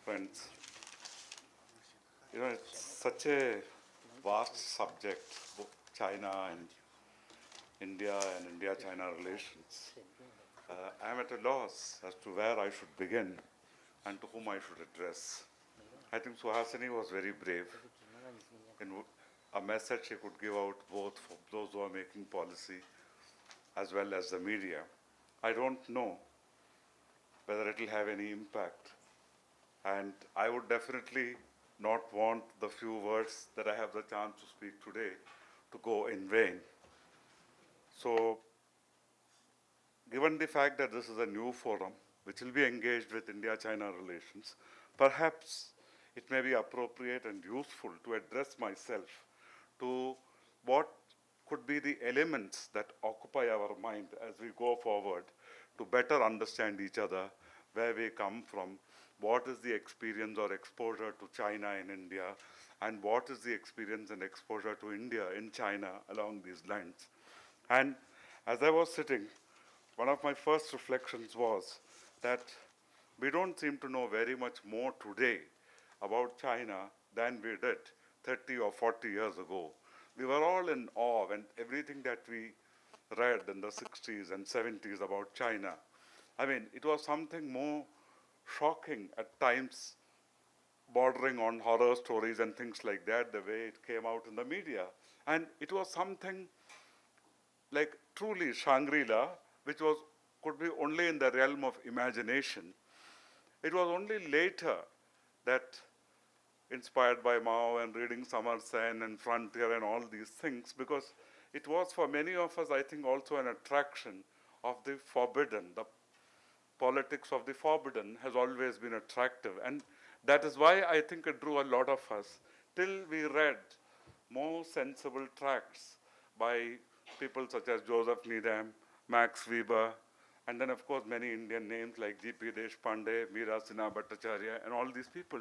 friends. It's such a vast subject, China and India-China relations. I'm at a loss as to where I should begin and to whom I should address. I think Suhasini was very brave in a message she could give out both for those who are making policy as well as the media. I don't know whether it will have any impact. And I would definitely not want the few words that I have the chance to speak today to go in vain. So, given the fact that this is a new forum which will be engaged with India-China relations, perhaps it may be appropriate and useful to address myself to what could be the elements that occupy our mind as we go forward to better understand each other, where we come from, what is the experience or exposure to China in India, and what is the experience and exposure to India in China along these lines. And as I was sitting, one of my first reflections was that we don't seem to know very much more today about China than we did 30 or 40 years ago. We were all in awe when everything that we read in the 60s and 70s about China. I mean, it was something more shocking at times, bordering on horror stories and things like that, the way it came out in the media. And it was something like truly Shangri-La, which could be only in the realm of imagination. It was only later that, inspired by Mao and reading Samar Sen and Frontier and all these things, because it was for many of us, I think, also an attraction of the forbidden. The politics of the forbidden has always been attractive. And that is why I think it drew a lot of us till we read more sensible tracts by people such as Joseph Needham, Max Weber, and then, of course, many Indian names like G.P. Deshpande, Meera Sinha Bhattacharya, and all these people.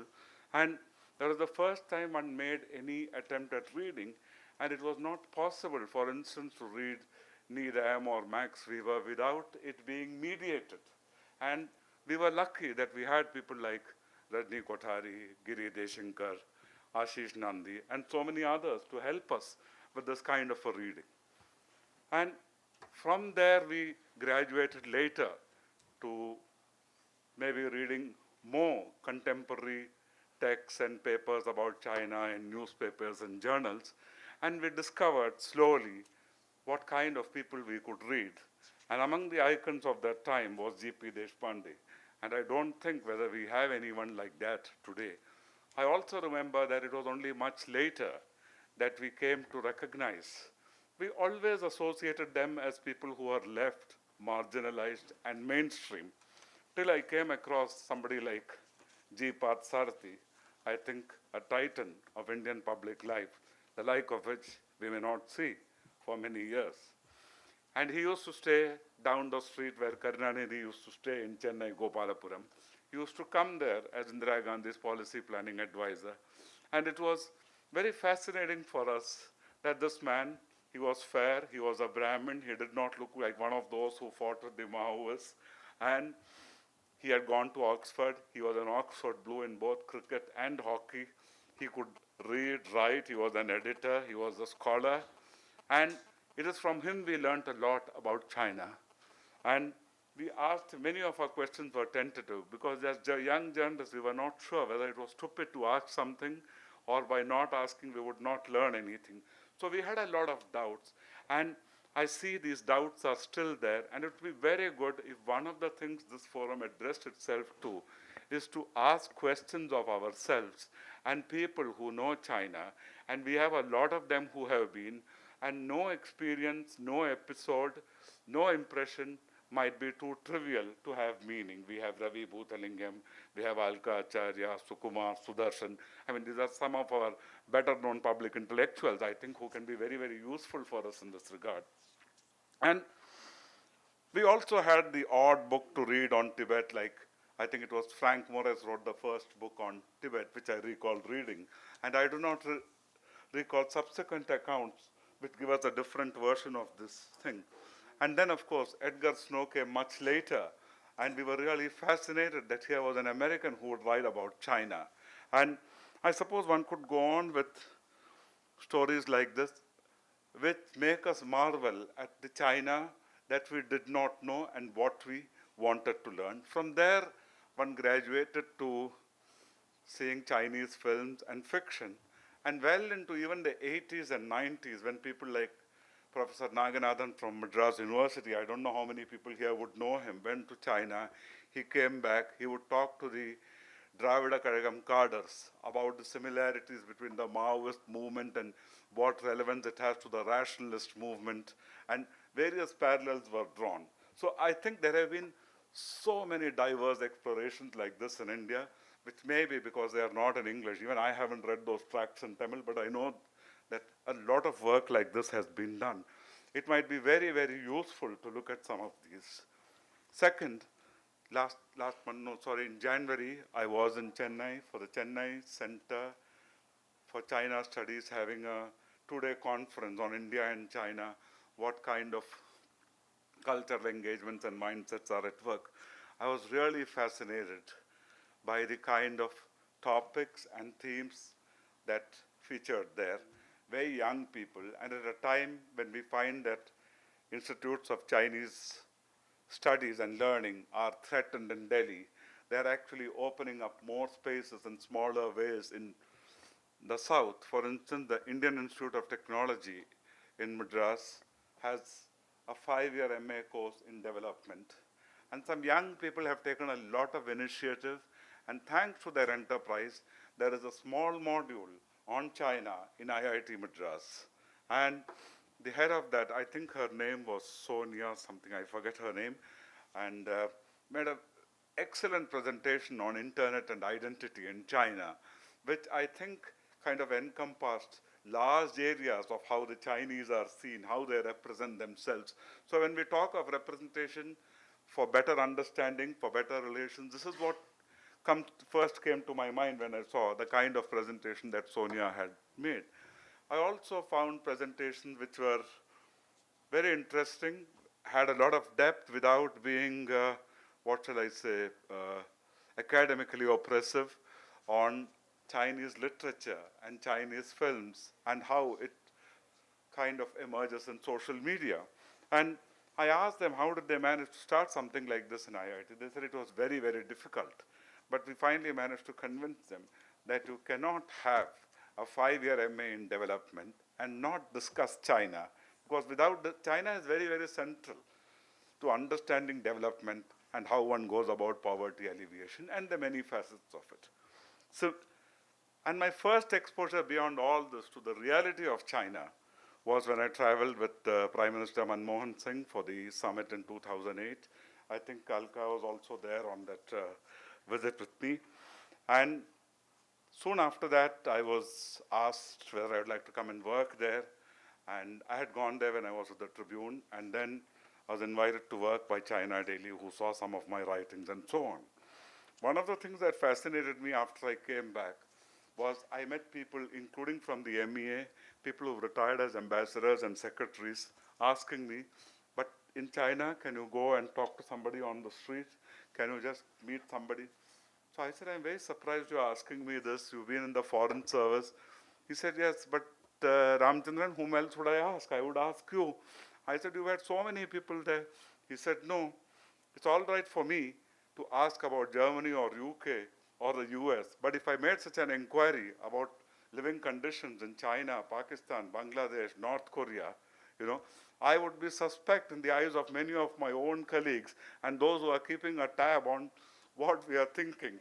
And that was the first time one made any attempt at reading, and it was not possible, for instance, to read Needham or Max Weber without it being mediated. And we were lucky that we had people like Rajni Kothari, Giri Deshankar, Ashish Nandi, and so many others to help us with this kind of a reading. And from there, we graduated later to maybe reading more contemporary texts and papers about China in newspapers and journals. And we discovered slowly what kind of people we could read. And among the icons of that time was G.P. Deshpande. And I don't think whether we have anyone like that today. I also remember that it was only much later that we came to recognize. We always associated them as people who are left, marginalized, and mainstream. Till I came across somebody like G. Parthasarathy, I think a titan of Indian public life, the like of which we may not see for many years. And he used to stay down the street where Karunanidhi used to stay in Chennai, Gopalapuram. He used to come there as Indira Gandhi's policy planning advisor. And it was very fascinating for us that this man, he was fair, he was a Brahmin, he did not look like one of those who fought with the Maoists. And he had gone to Oxford. He was an Oxford Blue in both cricket and hockey. He could read, write. He was an editor. He was a scholar. And it is from him we learned a lot about China. And we asked, many of our questions were tentative because as young journalists, we were not sure whether it was stupid to ask something or by not asking, we would not learn anything. So we had a lot of doubts. And I see these doubts are still there, and it would be very good if one of the things this forum addressed itself to is to ask questions of ourselves and people who know China, and we have a lot of them who have been, and no experience, no episode, no impression might be too trivial to have meaning. We have Ravi Bhuthalingam, we have Alka Acharya, Sukumar, Sudarshan. I mean, these are some of our better known public intellectuals, I think, who can be very, very useful for us in this regard. And we also had the odd book to read on Tibet, like I think it was Frank Morris wrote the first book on Tibet, which I recall reading. And I do not recall subsequent accounts which give us a different version of this thing. And then, of course, Edgar Snow came much later And we were really fascinated that here was an American who would write about China. And I suppose one could go on with stories like this, which make us marvel at the China that we did not know and what we wanted to learn. From there, one graduated to seeing Chinese films and fiction, and well into even the 80s and 90s when people like Professor Naganathan from Madras University, I don't know how many people here would know him, went to China. He came back, he would talk to the Dravida Kazhagam cadres about the similarities between the Maoist movement and what relevance it has to the rationalist movement, and various parallels were drawn. So I think there have been so many diverse explorations like this in India, which may be because they are not in English. Even I haven't read those tracts in Tamil, but I know that a lot of work like this has been done. It might be very, very useful to look at some of these. Second, last month, no, sorry, in January, I was in Chennai for the Chennai Center for China Studies having a two-day conference on India and China, what kind of cultural engagements and mindsets are at work. I was really fascinated by the kind of topics and themes that featured there. Very young people, and at a time when we find that institutes of Chinese studies and learning are threatened in Delhi, they're actually opening up more spaces in smaller ways in the south. For instance, the Indian Institute of Technology in Madras has a 5-year MA course in development. And some young people have taken a lot of initiative, and thanks to their enterprise, there is a small module on China in IIT Madras. And the head of that, I think her name was Sonia something, I forget her name, and made an excellent presentation on internet and identity in China, which I think kind of encompassed large areas of how the Chinese are seen, how they represent themselves. So when we talk of representation for better understanding, for better relations, this is what first came to my mind when I saw the kind of presentation that Sonia had made. I also found presentations which were very interesting, had a lot of depth without being, what shall I say, academically oppressive, on Chinese literature and Chinese films and how it kind of emerges in social media. And I asked them how did they manage to start something like this in IIT. They said it was very, very difficult. But we finally managed to convince them that you cannot have a 5-year MA in development and not discuss China, because without China is very, very central to understanding development and how one goes about poverty alleviation and the many facets of it. So, and my first exposure beyond all this to the reality of China was when I traveled with Prime Minister Manmohan Singh for the summit in 2008. I think Kalka was also there on that visit with me. And soon after that, I was asked whether I would like to come and work there. And I had gone there when I was at the Tribune, and then I was invited to work by China Daily, who saw some of my writings and so on. One of the things that fascinated me after I came back was I met people, including from the MEA, people who retired as ambassadors and secretaries, asking me, but in China, can you go and talk to somebody on the street? Can you just meet somebody? So I said, I'm very surprised you're asking me this. You've been in the foreign service. He said, yes, but Ramchandran, whom else would I ask? I would ask you. I said, you had so many people there. He said, no, it's all right for me to ask about Germany or UK or the US, but if I made such an inquiry about living conditions in China, Pakistan, Bangladesh, North Korea, I would be suspect in the eyes of many of my own colleagues and those who are keeping a tab on what we are thinking.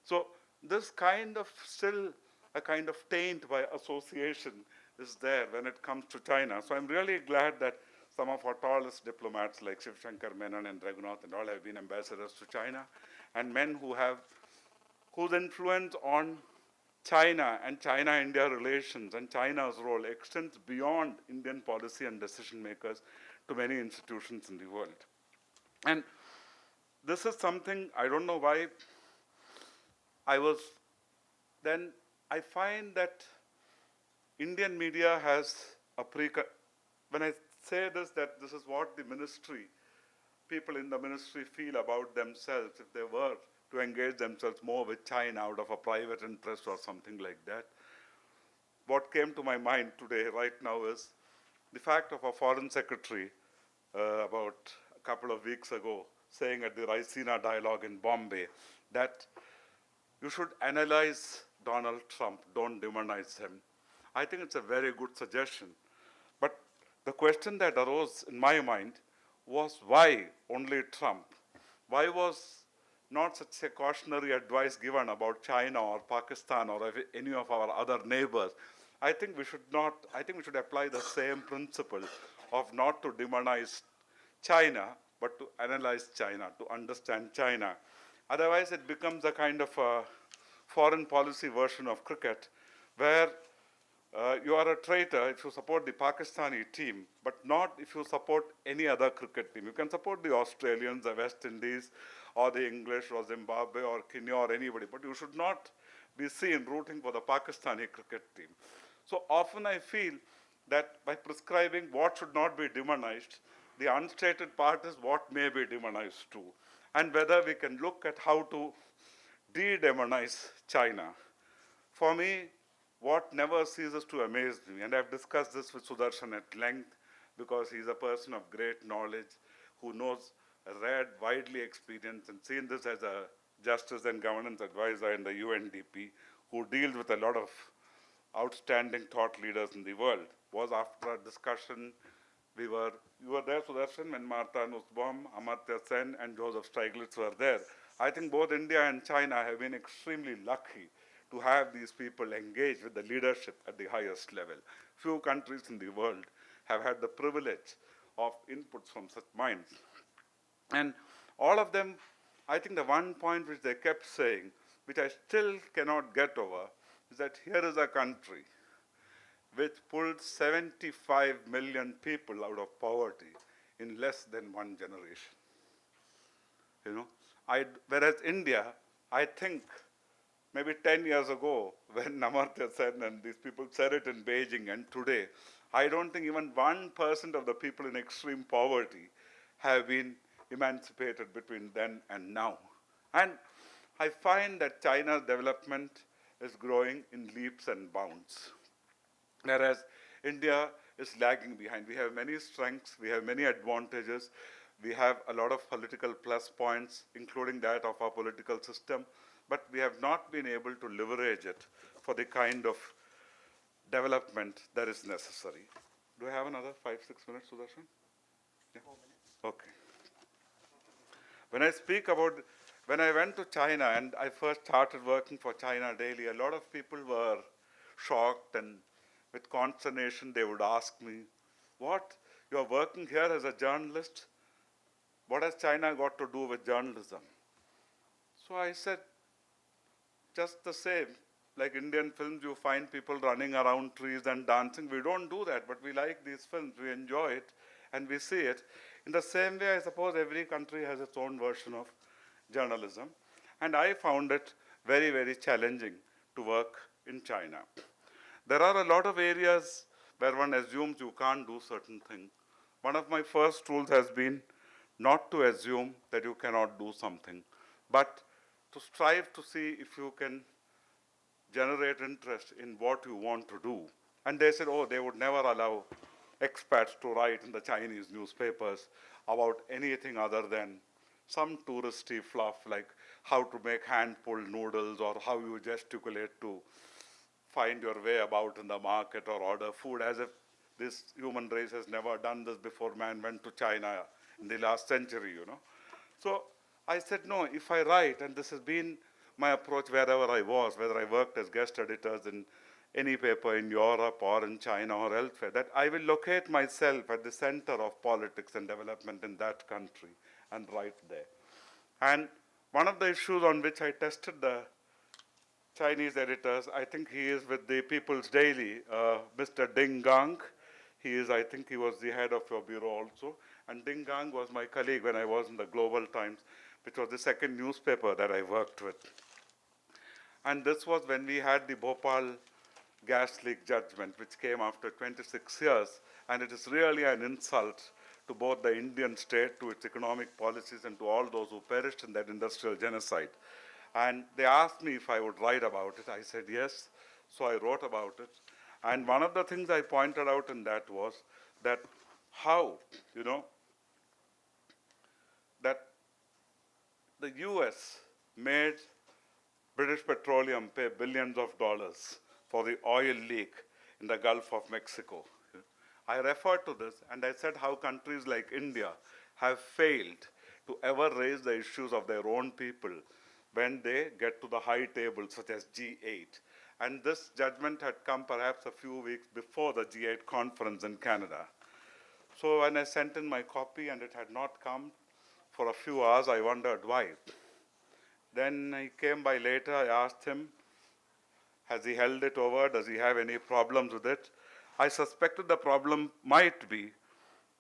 So this kind of still a kind of taint by association is there when it comes to China. So I'm really glad that some of our tallest diplomats like Shiv Shankar Menon and Raghunath and all have been ambassadors to China, and men whose influence on China and China-India relations and China's role extends beyond Indian policy and decision makers to many institutions in the world. And this is something, I don't know why, I find that Indian media has when I say this, that this is what the ministry people in the ministry feel about themselves if they were to engage themselves more with China out of a private interest or something like that. What came to my mind today, right now, is the fact of a foreign secretary about a couple of weeks ago saying at the Raisina dialogue in Bombay that you should analyze Donald Trump, don't demonize him. I think it's a very good suggestion. But the question that arose in my mind was why only Trump? Why was not such a cautionary advice given about China or Pakistan or any of our other neighbors? I think we should apply the same principle of not to demonize China, but to analyze China, to understand China. Otherwise, it becomes a kind of a foreign policy version of cricket where you are a traitor if you support the Pakistani team, but not if you support any other cricket team. You can support the Australians, the West Indies, or the English, or Zimbabwe, or Kenya, or anybody, but you should not be seen rooting for the Pakistani cricket team. So often I feel that by prescribing what should not be demonized, the unstated part is what may be demonized too, and whether we can look at how to de-demonize China. For me, what never ceases to amaze me, and I've discussed this with Sudarshan at length because he's a person of great knowledge who knows, read, widely experienced, and seen this as a justice and governance advisor in the UNDP, who deals with a lot of outstanding thought leaders in the world, was after a discussion. You were there, Sudarshan, when Martha Nussbaum, Amartya Sen, and Joseph Stiglitz were there. I think both India and China have been extremely lucky to have these people engage with the leadership at the highest level. Few countries in the world have had the privilege of inputs from such minds. And all of them, I think the one point which they kept saying, which I still cannot get over, is that here is a country which pulled 75 million people out of poverty in less than one generation. You know, whereas India, I think maybe 10 years ago, when Amartya Sen and these people said it in Beijing, and today, I don't think even 1% of the people in extreme poverty have been emancipated between then and now. And I find that China's development is growing in leaps and bounds, whereas India is lagging behind. We have many strengths, we have many advantages, we have a lot of political plus points, including that of our political system, but we have not been able to leverage it for the kind of development that is necessary. Do I have another 5-6 minutes, Sudarshan? Yeah? 4 minutes. Okay. When I went to China and I first started working for China Daily, a lot of people were shocked, and with consternation they would ask me, what, you're working here as a journalist? What has China got to do with journalism? So I said, just the same, like Indian films, you find people running around trees and dancing. We don't do that, but we like these films, we enjoy it, and we see it. In the same way, I suppose every country has its own version of journalism, and I found it very, very challenging to work in China. There are a lot of areas where one assumes you can't do certain things. One of my first rules has been not to assume that you cannot do something, but to strive to see if you can generate interest in what you want to do. And they said, oh, they would never allow expats to write in the Chinese newspapers about anything other than some touristy fluff like how to make hand-pulled noodles or how you gesticulate to find your way about in the market or order food, as if this human race has never done this before man went to China in the last century, you know. So I said, no, if I write, and this has been my approach wherever I was, whether I worked as guest editors in any paper in Europe or in China or elsewhere, that I will locate myself at the center of politics and development in that country and write there. And one of the issues on which I tested the Chinese editors, I think he is with the People's Daily, Mr. Ding Gang. I think he was the head of your bureau also. And Ding Gang was my colleague when I was in the Global Times, which was the second newspaper that I worked with. And this was when we had the Bhopal gas leak judgment, which came after 26 years. And it is really an insult to both the Indian state, to its economic policies, and to all those who perished in that industrial genocide. And they asked me if I would write about it. I said yes, so I wrote about it. And one of the things I pointed out in that was that how, that the US made British Petroleum pay billions of dollars for the oil leak in the Gulf of Mexico. I referred to this and I said how countries like India have failed to ever raise the issues of their own people when they get to the high table, such as G8. And this judgment had come perhaps a few weeks before the G8 conference in Canada. So when I sent in my copy and it had not come for a few hours, I wondered why. Then he came by later, I asked him, has he held it over? Does he have any problems with it? I suspected the problem might be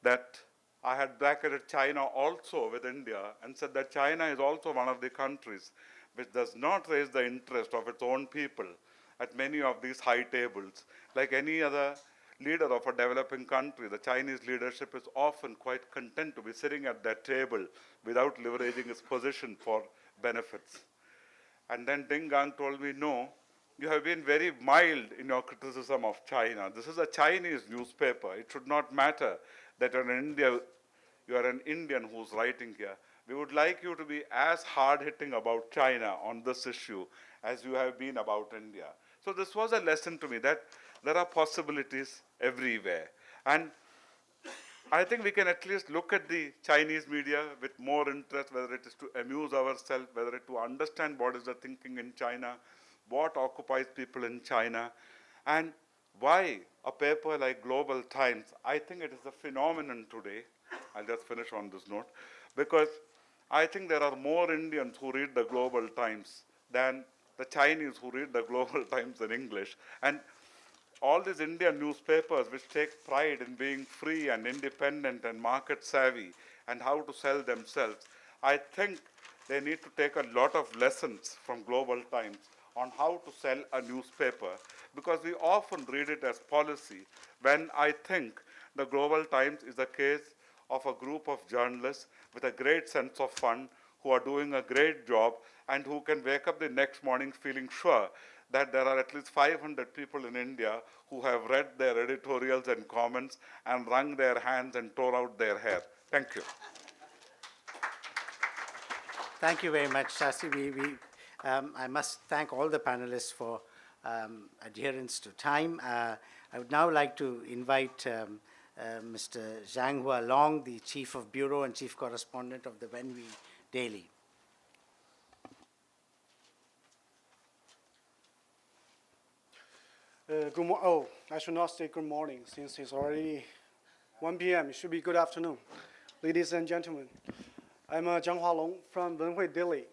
that I had bracketed China also with India and said that China is also one of the countries which does not raise the interest of its own people at many of these high tables. Like any other leader of a developing country, the Chinese leadership is often quite content to be sitting at that table without leveraging its position for benefits. And then Ding Gang told me, no, you have been very mild in your criticism of China. This is a Chinese newspaper. It should not matter that you are an Indian who's writing here. We would like you to be as hard-hitting about China on this issue as you have been about India. So this was a lesson to me that there are possibilities everywhere. And I think we can at least look at the Chinese media with more interest, whether it is to amuse ourselves, whether it to understand what is the thinking in China, what occupies people in China, and why a paper like Global Times, I think it is a phenomenon today. I'll just finish on this note, because I think there are more Indians who read the Global Times than the Chinese who read the Global Times in English. And all these Indian newspapers which take pride in being free and independent and market savvy and how to sell themselves, I think they need to take a lot of lessons from Global Times on how to sell a newspaper, because we often read it as policy, when I think the Global Times is a case of a group of journalists with a great sense of fun who are doing a great job and who can wake up the next morning feeling sure that there are at least 500 people in India who have read their editorials and comments and wrung their hands and tore out their hair. Thank you. Thank you very much, Shasi. I must thank all the panelists for adherence to time. I would now like to invite Mr. Zhanghua Long, the Chief of Bureau and Chief Correspondent of the Wenhui Daily. I should not say good morning since it's already 1 p.m. It should be good afternoon. Ladies and gentlemen, I'm Zhanghua Long from Wenhui Daily.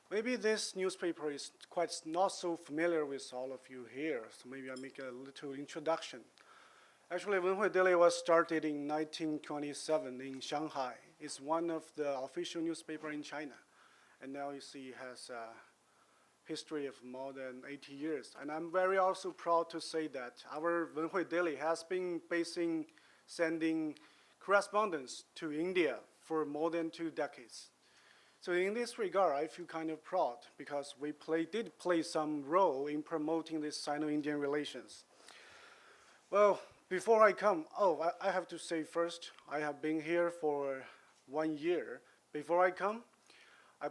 Maybe this newspaper is quite not so familiar with all of you here, so maybe I'll make a little introduction. Actually, Wenhui Daily was started in 1927 in Shanghai. It's one of the official newspapers in China, and now you see it has history of more than 80 years. And I'm very also proud to say that our Wenhui Daily has been sending correspondence to India for more than 2 decades. So in this regard, I feel kind of proud because we did play some role in promoting this Sino-Indian relations. Well, before I come, I have to say first, I have been here for 1 year. Before I come,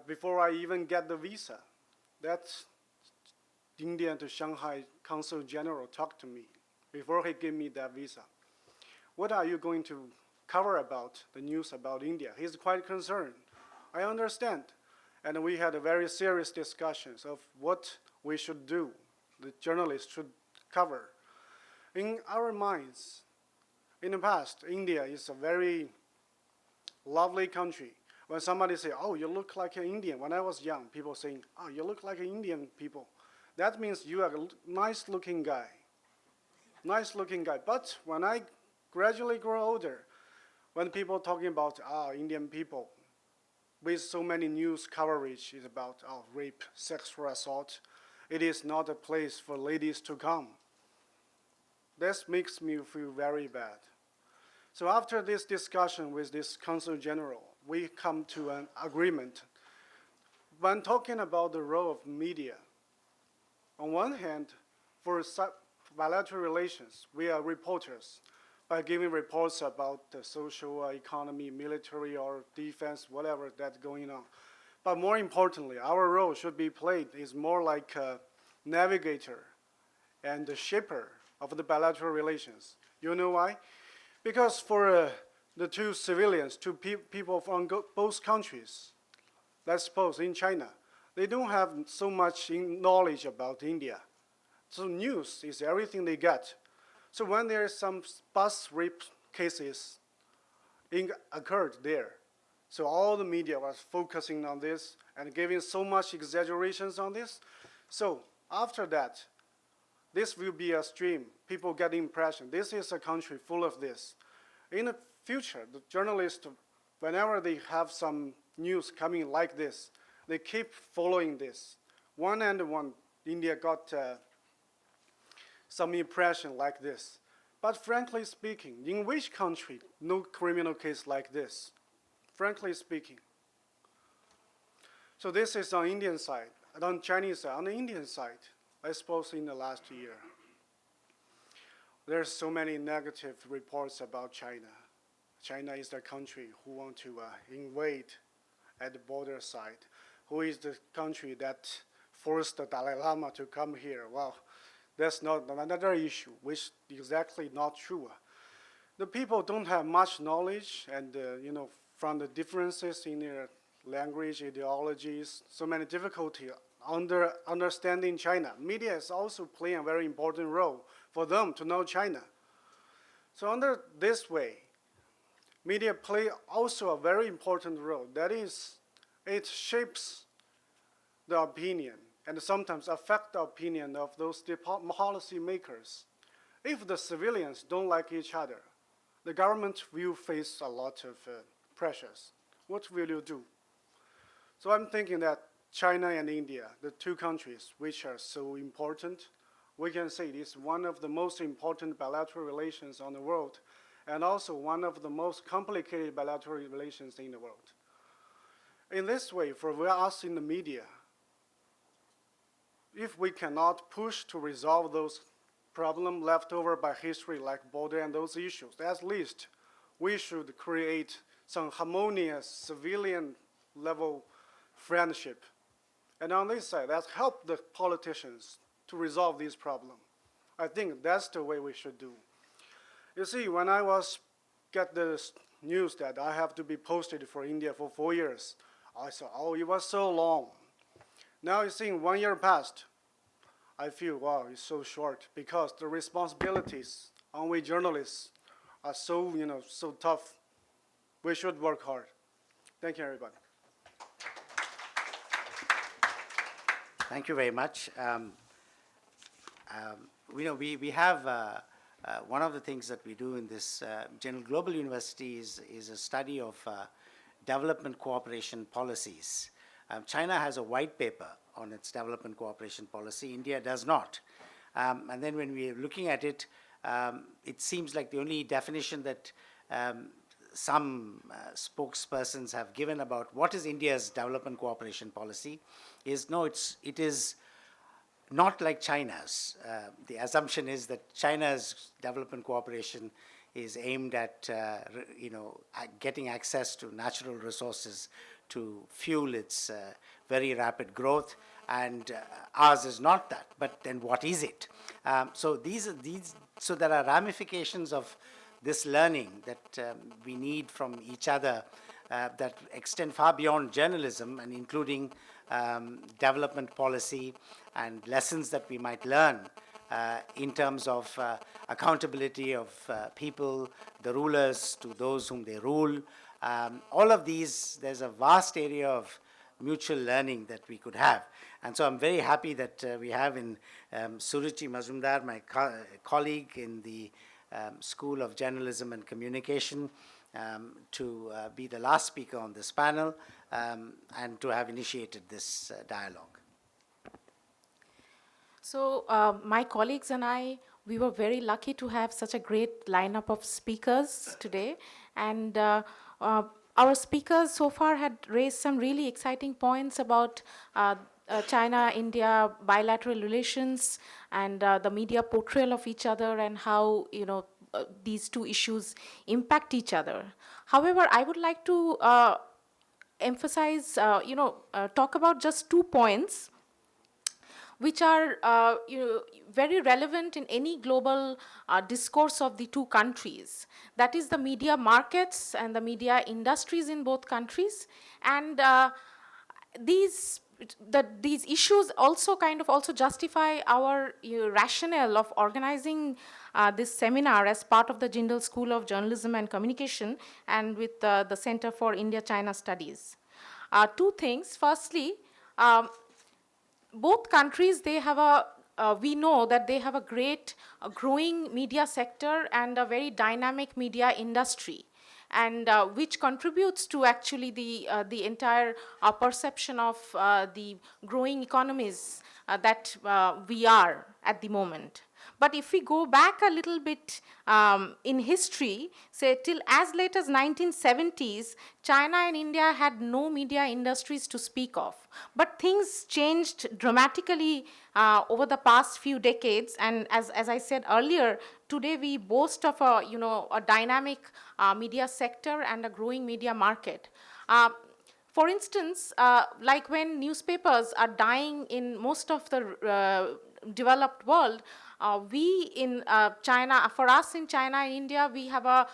before I even get the visa, that's Indian to Shanghai Consul General talked to me before he gave me that visa. What are you going to cover about the news about India? He's quite concerned. I understand. And we had a very serious discussions of what we should do, the journalists should cover. In our minds, in the past, India is a very lovely country. When somebody say, oh, you look like an Indian. When I was young, people saying, oh, you look like an Indian people. That means you are a nice-looking guy. Nice-looking guy. But when I gradually grow older, when people talking about Indian people, with so many news coverage is about rape, sexual assault, it is not a place for ladies to come. This makes me feel very bad. So after this discussion with this Consul General, we come to an agreement. When talking about the role of media, on one hand, for bilateral relations, we are reporters by giving reports about the social, economy, military, or defense, whatever that's going on. But more importantly, our role should be played is more like a navigator and the shaper of the bilateral relations. You know why? Because for the two civilians, people from both countries, let's suppose in China, they don't have so much knowledge about India. So news is everything they get. So when there is some bus rape cases occurred there, so all the media was focusing on this and giving so much exaggerations on this. So after that, this will be a stream. People get the impression this is a country full of this. In the future, the journalists, whenever they have some news coming like this, they keep following this. One and one, India got some impression like this. But frankly speaking, in which country no criminal case like this? Frankly speaking. So this is on Indian side. And on Chinese side, on the Indian side, I suppose in the last year, there's so many negative reports about China. China is the country who want to invade at the border side. Who is the country that forced the Dalai Lama to come here? Well, that's not another issue, which is exactly not true. The people don't have much knowledge, and from the differences in their language, ideologies, so many difficulties understanding China. Media is also playing a very important role for them to know China. So under this way, media play also a very important role. That is, it shapes the opinion and sometimes affect the opinion of those policy makers. If the civilians don't like each other, the government will face a lot of pressures. What will you do? So I'm thinking that China and India, the two countries which are so important, we can say it is one of the most important bilateral relations on the world, and also one of the most complicated bilateral relations in the world. In this way, for us in the media, if we cannot push to resolve those problems left over by history like border and those issues, at least we should create some harmonious civilian level friendship. And on this side, let's help the politicians to resolve this problem. I think that's the way we should do. You see, when I get the news that I have to be posted for India for 4 years, I said, oh, it was so long. Now you see, 1 year passed. I feel, wow, it's so short because the responsibilities on we journalists are so, so tough. We should work hard. Thank you, everybody. Thank you very much. We have one of the things that we do in this General Global University is a study of development cooperation policies. China has a white paper on its development cooperation policy. India does not. And then when we are looking at it, it seems like the only definition that some spokespersons have given about what is India's development cooperation policy is it is not like China's. The assumption is that China's development cooperation is aimed at getting access to natural resources to fuel its very rapid growth, and ours is not that. But then what is it? So there are ramifications of this learning that we need from each other that extend far beyond journalism, and including development policy and lessons that we might learn in terms of accountability of people, the rulers to those whom they rule. All of these, there's a vast area of mutual learning that we could have. And so I'm very happy that we have in Suruchi Mazumdar, my colleague in the School of Journalism and Communication, to be the last speaker on this panel and to have initiated this dialogue. So my colleagues and I We were very lucky to have such a great lineup of speakers today. And our speakers so far had raised some really exciting points about China-India bilateral relations and the media portrayal of each other and how, these two issues impact each other. However, I would like to emphasize, talk about just 2 points which are very relevant in any global discourse of the two countries. That is the media markets and the media industries in both countries. And these issues also kind of also justify our rationale of organizing this seminar as part of the Jindal School of Journalism and Communication and with the Center for India-China Studies. 2 things. Firstly, both countries, they have we know that they have a great growing media sector and a very dynamic media industry, and which contributes to actually the entire perception of the growing economies that we are at the moment. But if we go back a little bit in history, say till as late as 1970s, China and India had no media industries to speak of. But things changed dramatically over the past few decades. And as I said earlier, today we boast of a dynamic media sector and a growing media market. For instance, like when newspapers are dying in most of the developed world, we in China, for us in China and India, we have a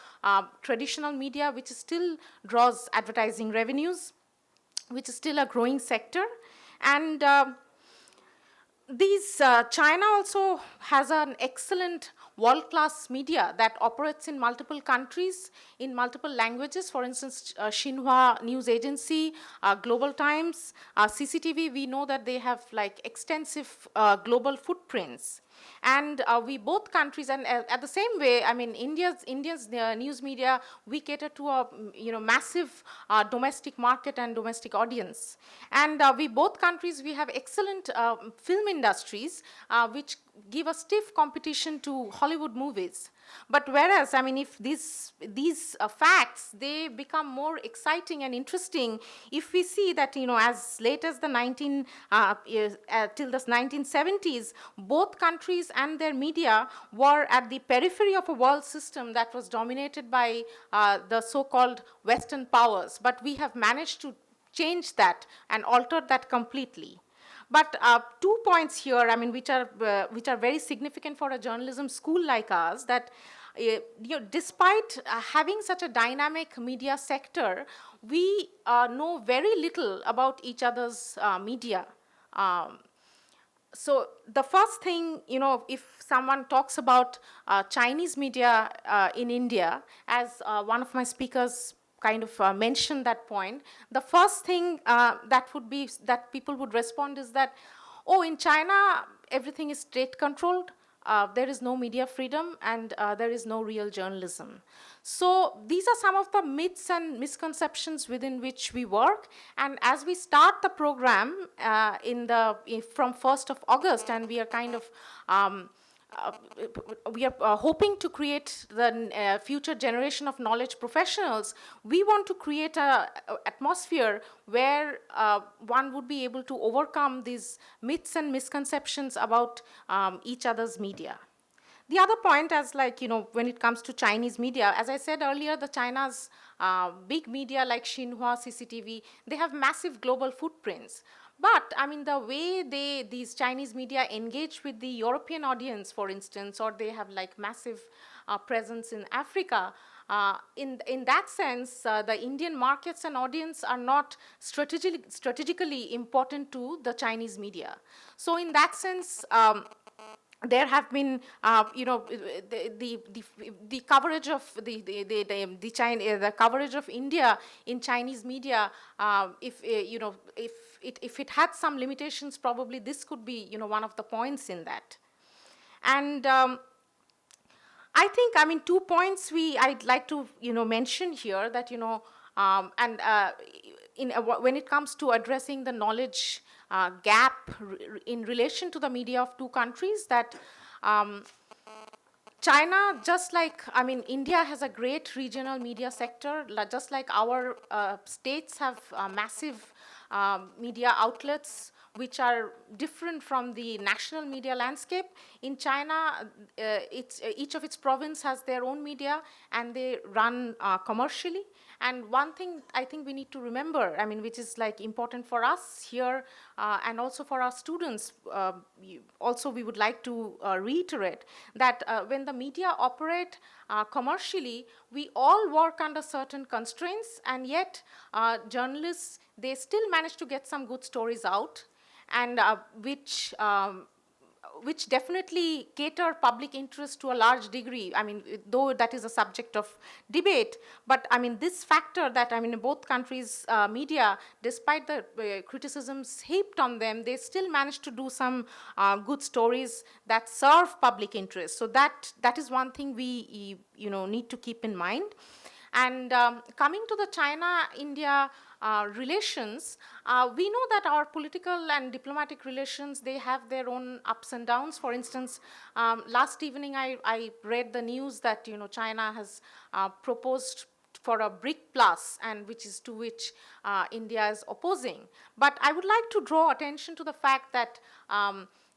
traditional media which still draws advertising revenues, which is still a growing sector. And China also has an excellent world-class media that operates in multiple countries, in multiple languages. For instance, Xinhua News Agency, Global Times, CCTV, we know that they have like extensive global footprints. And we both countries, and at the same way, I mean, India's news media, we cater to a massive domestic market and domestic audience. And we both countries, we have excellent film industries which give a stiff competition to Hollywood movies. But whereas, I mean, if these facts, they become more exciting and interesting if we see that, as late as the till the 1970s, both countries and their media were at the periphery of a world system that was dominated by the so-called Western powers. But we have managed to change that and alter that completely. But 2 points here, I mean, which are very significant for a journalism school like ours, that despite having such a dynamic media sector, we know very little about each other's media. So the first thing, if someone talks about Chinese media in India, as one of my speakers kind of mentioned that point, the first thing that people would respond is that, oh, in China, everything is state-controlled, there is no media freedom, and there is no real journalism. So these are some of the myths and misconceptions within which we work. And as we start the program from 1st of August, and we are kind of we are hoping to create the future generation of knowledge professionals. We want to create an atmosphere where one would be able to overcome these myths and misconceptions about each other's media. The other point, as when it comes to Chinese media, as I said earlier, the China's big media like Xinhua, CCTV, they have massive global footprints. But, I mean, the way these Chinese media engage with the European audience, for instance, or they have like massive presence in Africa, in that sense, the Indian markets and audience are not strategically important to the Chinese media. So in that sense, there have been, the coverage of the coverage of India in Chinese media. If it had some limitations, probably this could be, one of the points in that. And I think, 2 points I'd like to, mention here that, when it comes to addressing the knowledge gap in relation to the media of two countries, that China, just like, I mean, India has a great regional media sector, just like our states have massive media outlets which are different from the national media landscape. In China, each of its province has their own media and they run commercially. And one thing I think we need to remember, I mean, which is like important for us here and also for our students, also we would like to reiterate that when the media operate commercially, we all work under certain constraints, and yet journalists, they still manage to get some good stories out, and which definitely cater public interest to a large degree. I mean, though that is a subject of debate, but I mean, this factor that, I mean, in both countries' media, despite the criticisms heaped on them, they still manage to do some good stories that serve public interest. So that is one thing we, need to keep in mind. And coming to the China-India relations, we know that our political and diplomatic relations, they have their own ups and downs. For instance, last evening I read the news that China has proposed for a BRIC plus, and which India is opposing. But I would like to draw attention to the fact that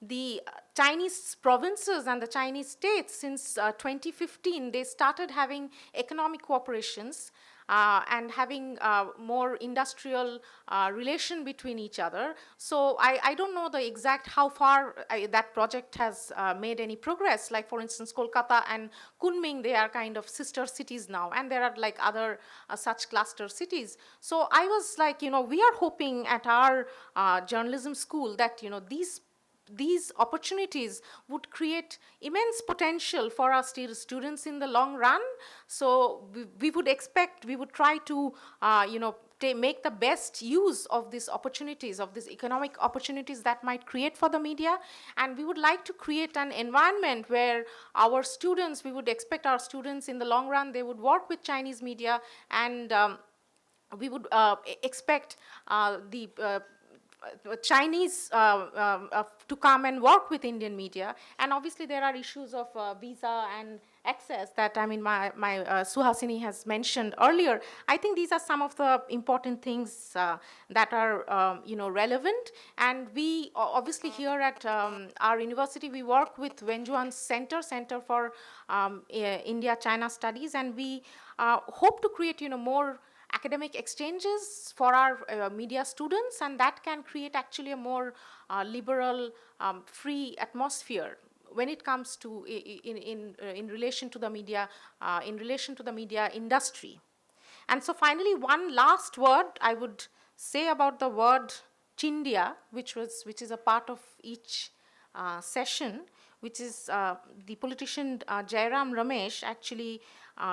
the Chinese provinces and the Chinese states, since 2015, they started having economic cooperations and having more industrial relation between each other. So I don't know the exact how far that project has made any progress. Like, for instance, Kolkata and Kunming, they are kind of sister cities now, and there are like other such cluster cities. So I was like, we are hoping at our journalism school that these opportunities would create immense potential for our students in the long run. So we would try to, make the best use of these opportunities, of these economic opportunities that might create for the media. And we would like to create an environment where we would expect our students in the long run, they would work with Chinese media, and we would expect the Chinese to come and work with Indian media. And obviously there are issues of visa and access that, I mean, my Suhasini has mentioned earlier. I think these are some of the important things that are relevant. And we obviously here at our university, we work with Wenjuan Center for India-China Studies, and we hope to create more academic exchanges for our media students, and that can create actually a more liberal, free atmosphere when it comes to in relation to the media, industry. And so finally, one last word I would say about the word Chindia, which is a part of each session, which is the politician Jairam Ramesh actually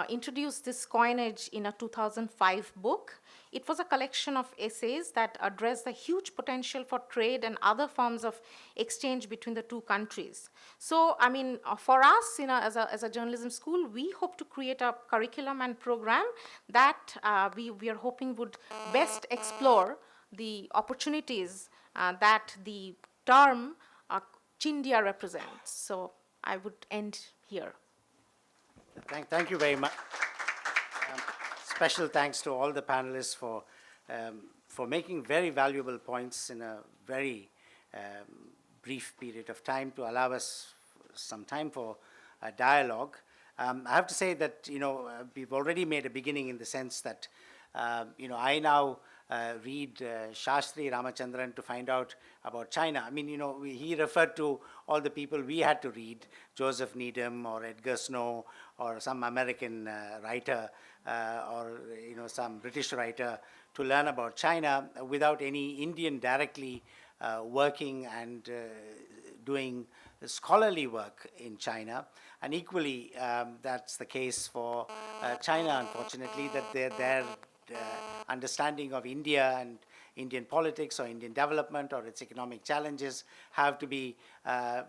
introduced this coinage in a 2005 book. It was a collection of essays that address the huge potential for trade and other forms of exchange between the two countries. So, I mean, for us, as a journalism school, we hope to create a curriculum and program that we are hoping would best explore the opportunities that the term Chindia represents. So I would end here. Thank you very much. Special thanks to all the panelists for making very valuable points in a very brief period of time to allow us some time for a dialogue. I have to say that we've already made a beginning in the sense that I now read Shastri Ramachandran to find out about China. I mean, he referred to all the people we had to read, Joseph Needham or Edgar Snow or some American writer or some British writer to learn about China without any Indian directly working and doing scholarly work in China. And equally, that's the case for China, unfortunately, that their understanding of India and Indian politics or Indian development or its economic challenges have to be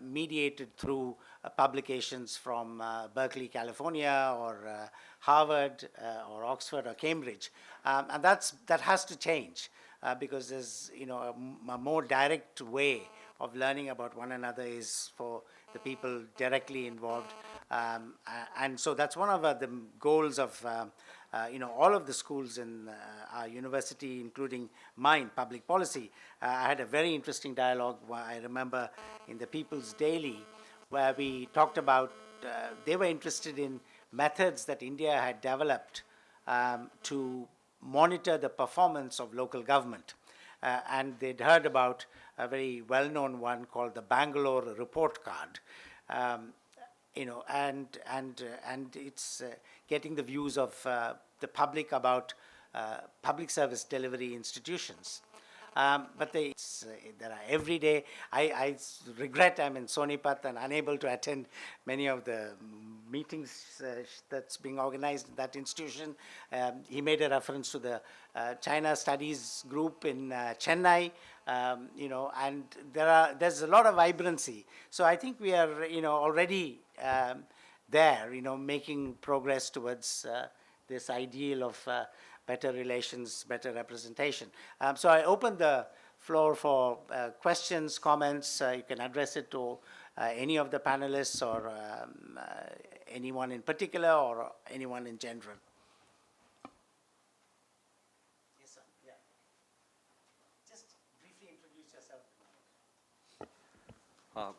mediated through publications from Berkeley, California, or Harvard, or Oxford, or Cambridge. And that has to change because there's a more direct way of learning about one another is for the people directly involved. And so that's one of the goals of all of the schools in our university, including mine, public policy. I had a very interesting dialogue, I remember, in the People's Daily, where we talked about, they were interested in methods that India had developed to monitor the performance of local government. And they'd heard about a very well-known one called the Bangalore Report Card. And it's getting the views of the public about public service delivery institutions. But there are every day. I regret I'm in Sonipat and unable to attend many of the meetings that's being organized in that institution. He made a reference to the China Studies group in Chennai, and there's a lot of vibrancy. So I think we are, already there, making progress towards this ideal of better relations, better representation. So I open the floor for questions, comments. You can address it to any of the panelists or anyone in particular or anyone in general. Yes, sir. Yeah. Just briefly introduce yourself.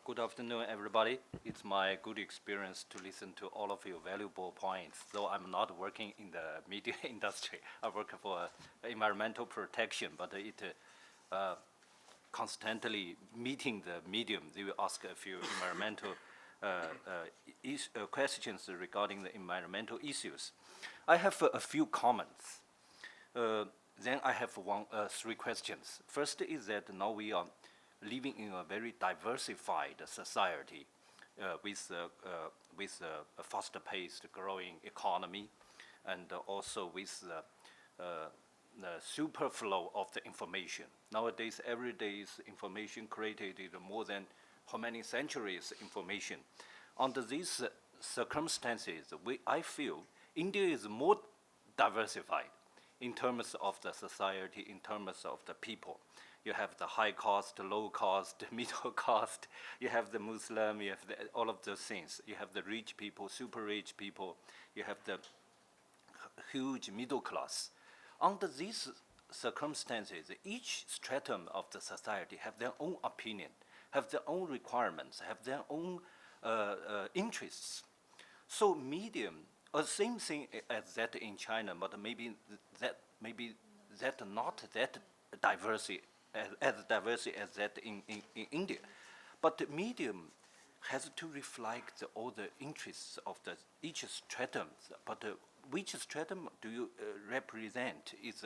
Good afternoon, everybody. It's my good experience to listen to all of your valuable points. Though I'm not working in the media industry, I work for environmental protection, but it constantly meeting the medium, they will ask a few environmental questions regarding the environmental issues. I have a few comments. Then I have three questions. First is that now we are living in a very diversified society with a faster-paced growing economy, and also with the superflow of the information. Nowadays, every day is information created more than how many centuries information. Under these circumstances, I feel India is more diversified in terms of the society, in terms of the people. You have the high cost, low cost, middle cost. You have the Muslim. You have all of those things. You have the rich people, super rich people. You have the huge middle class. Under these circumstances, each stratum of the society have their own opinion, have their own requirements, have their own interests. So medium, same thing as that in China, but maybe that not that diversity as diverse as that in India. But the medium has to reflect all the interests of each stratum. But which stratum do you represent is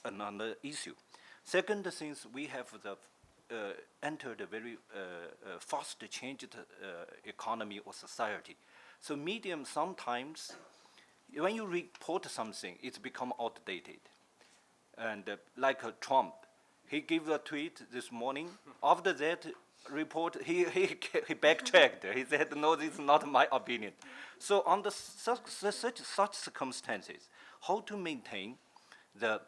another issue. Second, since we have entered a very fast changed economy or society, so medium sometimes, when you report something, it's become outdated. And like Trump, he gave a tweet this morning. After that report, he backtracked. He said, no, this is not my opinion. So under such circumstances, how to maintain the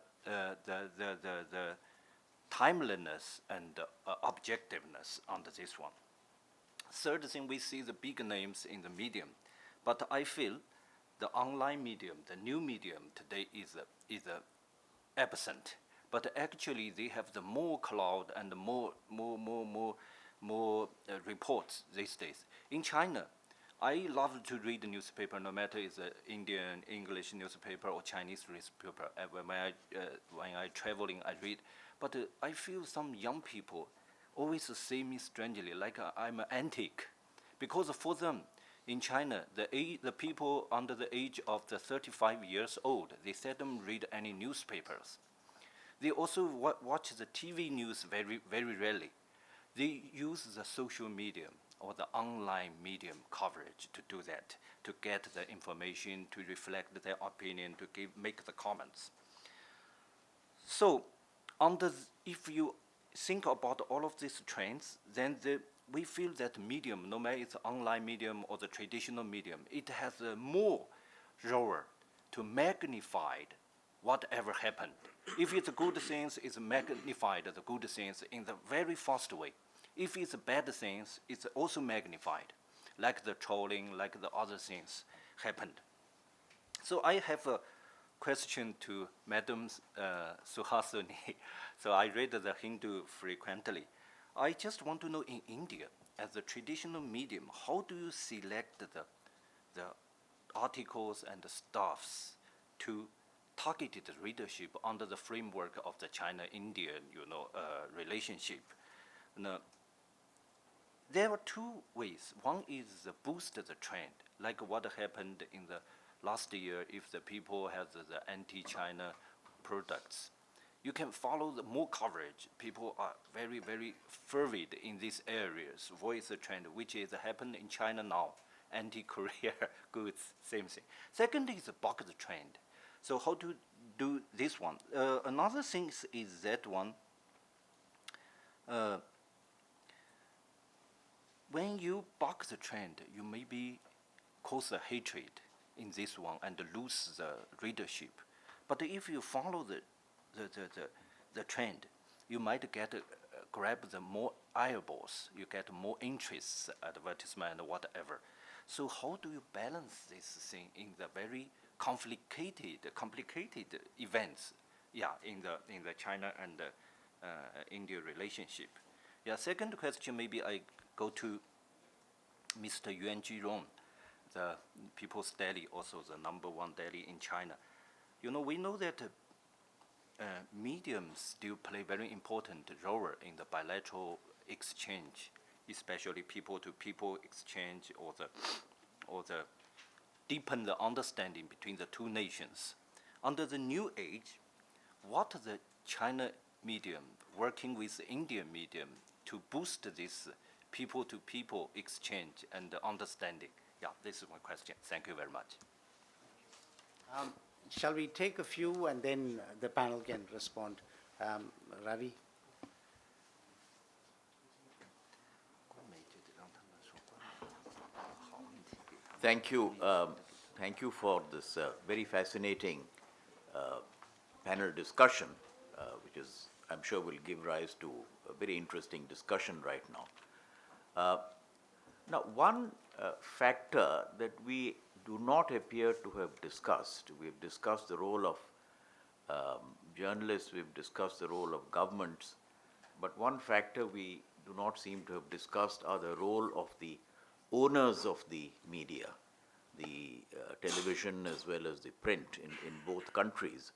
timeliness and objectiveness under this one? Third thing, we see the big names in the medium, but I feel the online medium, the new medium today is absent. But actually, they have the more cloud and more reports these days. In China, I love to read the newspaper, no matter it's an Indian English newspaper or Chinese newspaper. When I traveling, I read. But I feel some young people always see me strangely, like I'm an antique, because for them in China, the people under the age of 35 years old, they seldom read any newspapers. They also watch the TV news very, very rarely. They use the social medium or the online medium coverage to do that, to get the information, to reflect their opinion, to make the comments. So, if you think about all of these trends, then we feel that medium, no matter it's online medium or the traditional medium, it has a more role to magnify whatever happened. If it's a good things, it's magnified the good things in the very fast way. If it's bad things, it's also magnified, like the trolling, like the other things happened. So I have a question to Madam Suhasini. So I read the Hindu frequently. I just want to know in India, as a traditional medium, how do you select the articles and the stuffs to targeted readership under the framework of the China-India, relationship? Now, there are two ways. One is boost the trend, like what happened in the last year if the people have the anti-China products. You can follow the more coverage. People are very, very fervid in these areas. Voice the trend, which is happening in China now. Anti-Korea goods, same thing. Second is buck the trend. So how to do this one? Another thing is that one. When you buck the trend, you maybe cause a hatred in this one and lose the readership. But if you follow the trend, you might get grab the more eyeballs, you get more interests, advertisement, whatever. So how do you balance this thing in the very complicated events? Yeah, in the China and India relationship. Yeah. Second question, maybe I go to Mr. Yuan Jirong, the People's Daily, also the #1 daily in China. We know that mediums still play very important role in the bilateral exchange, especially people-to-people exchange, or the deepen the understanding between the two nations. Under the new age, what the China medium working with the Indian medium to boost this people-to-people exchange and understanding? Yeah, this is my question. Thank you very much. Shall we take a few and then the panel can respond? Ravi? Thank you. Thank you for this very fascinating panel discussion, which is, I'm sure, will give rise to a very interesting discussion right now. Now, one factor that we do not appear to have discussed, we've discussed the role of journalists, we've discussed the role of governments, but one factor we do not seem to have discussed are the role of the owners of the media, the television as well as the print in both countries.